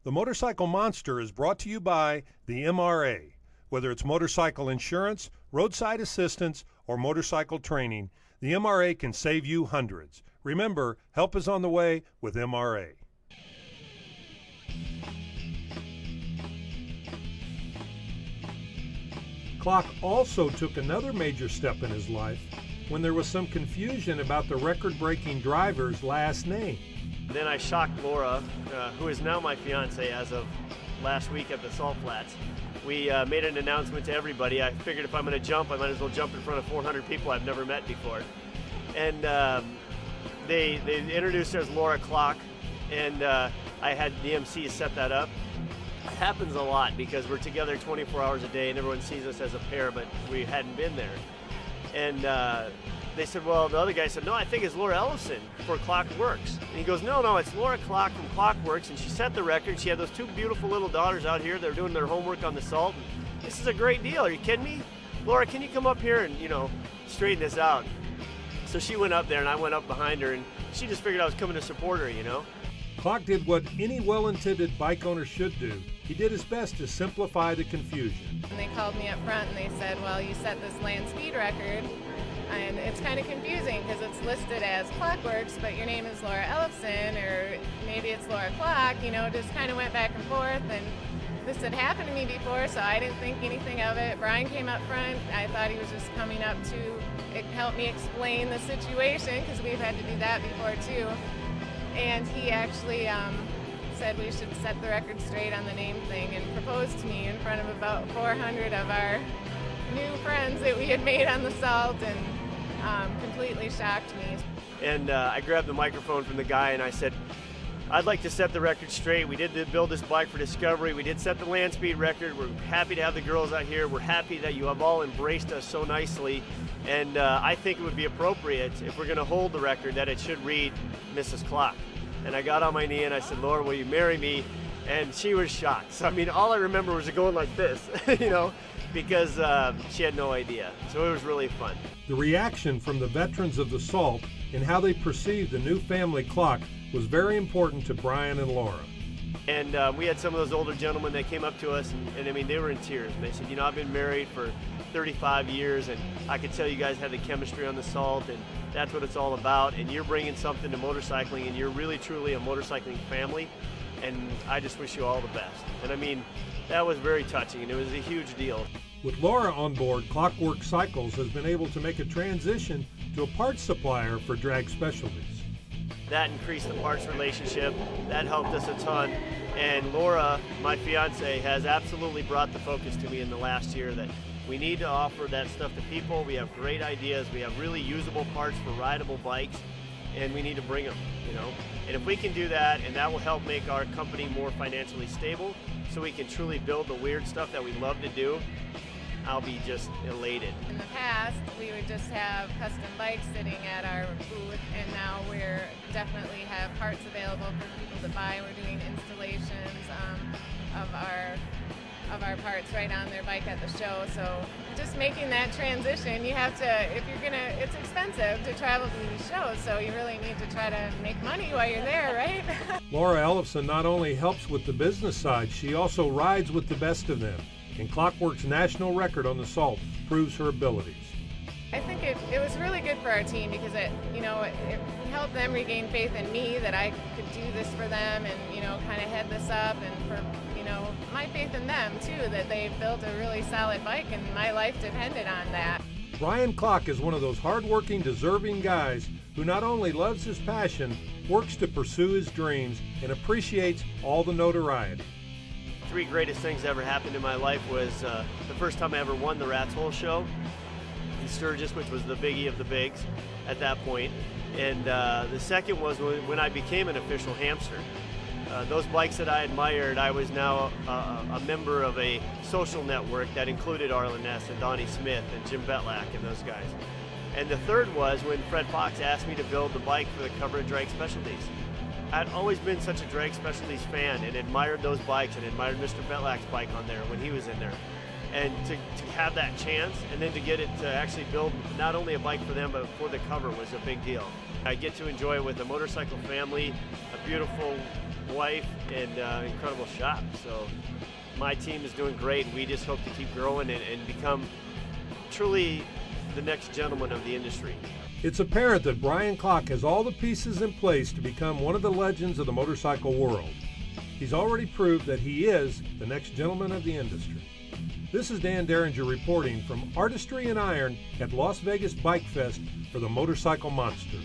The Motorcycle Monster is brought to you by the MRA. Whether it's motorcycle insurance, roadside assistance, or motorcycle training, the MRA can save you hundreds. Remember, help is on the way with MRA. Klock also took another major step in his life when there was some confusion about the record-breaking driver's last name. Then I shocked Laura, who is now my fiance as of last week at the Salt Flats. We made an announcement to everybody. I figured if I'm going to jump, I might as well jump in front of 400 people I've never met before. And they introduced her as Laura Klock, and I had the MC set that up. It happens a lot because we're together 24 hours a day and everyone sees us as a pair, but we hadn't been there. And they said, well, the other guy said, no, I think it's Laura Ellison for Klockworks. And he goes, no, it's Laura Klock from Klockworks, and she set the record. She had those two beautiful little daughters out here. They're doing their homework on the salt. And this is a great deal. Are you kidding me? Laura, can you come up here and, straighten this out? So she went up there, and I went up behind her, and she just figured I was coming to support her, Klock did what any well-intended bike owner should do. He did his best to simplify the confusion. And they called me up front and they said, well, you set this land speed record, and it's kind of confusing because it's listed as Klockworks, but your name is Laura Ellison, or maybe it's Laura Klock, just kind of went back and forth. And this had happened to me before, so I didn't think anything of it. Brian came up front. I thought he was just coming up to help me explain the situation because we've had to do that before too. And he actually said we should set the record straight on the name thing and proposed to me in front of about 400 of our new friends that we had made on the salt, and completely shocked me. And I grabbed the microphone from the guy and I said, I'd like to set the record straight. We did build this bike for Discovery. We did set the land speed record. We're happy to have the girls out here. We're happy that you have all embraced us so nicely. And I think it would be appropriate, if we're going to hold the record, that it should read Mrs. Klock. And I got on my knee and I said, Laura, will you marry me? And she was shocked. So, all I remember was it going like this, because she had no idea. So it was really fun. The reaction from the veterans of the Salt and how they perceived the new family Klock was very important to Brian and Laura. And we had some of those older gentlemen that came up to us, and they were in tears. And they said, I've been married for 35 years, and I could tell you guys had the chemistry on the Salt, and that's what it's all about. And you're bringing something to motorcycling, and you're really, truly a motorcycling family. And I just wish you all the best. And that was very touching, and it was a huge deal. With Laura on board, Klockworks Cycles has been able to make a transition to a parts supplier for drag specialties. That increased the parts relationship. That helped us a ton. And Laura, my fiance, has absolutely brought the focus to me in the last year that we need to offer that stuff to people. We have great ideas. We have really usable parts for rideable bikes, and we need to bring them, And if we can do that, and that will help make our company more financially stable, so we can truly build the weird stuff that we love to do, I'll be just elated. In the past, we would just have custom bikes sitting at our booth, and now we're definitely have parts available for people to buy. We're doing installations of our parts right on their bike at the show. So just making that transition, you have to, it's expensive to travel to these shows, so you really need to try to make money while you're there, right? Laura Ellison not only helps with the business side, she also rides with the best of them. And Klockworks' national record on the Salt proves her abilities. I think it was really good for our team because it helped them regain faith in me that I could do this for them and, kind of head this up, and for, my faith in them too, that they built a really solid bike and my life depended on that. Brian Klock is one of those hardworking, deserving guys who not only loves his passion, works to pursue his dreams, and appreciates all the notoriety. Three greatest things that ever happened in my life was the first time I ever won the Rat's Hole show in Sturgis, which was the biggie of the bigs at that point. And the second was when I became an official hamster. Those bikes that I admired, I was now a member of a social network that included Arlen Ness and Donnie Smith and Jim Betlak and those guys. And the third was when Fred Fox asked me to build the bike for the cover of Drag Specialties. I'd always been such a Drag Specialties fan and admired those bikes and admired Mr. Betlak's bike on there when he was in there. And to have that chance and then to get it to actually build not only a bike for them but for the cover was a big deal. I get to enjoy it with a motorcycle family, a beautiful wife, and incredible shop. So my team is doing great. We just hope to keep growing and become truly the next gentleman of the industry. It's apparent that Brian Klock has all the pieces in place to become one of the legends of the motorcycle world. He's already proved that he is the next gentleman of the industry. This is Dan Derringer reporting from Artistry and Iron at Las Vegas Bikefest for the Motorcycle Monster.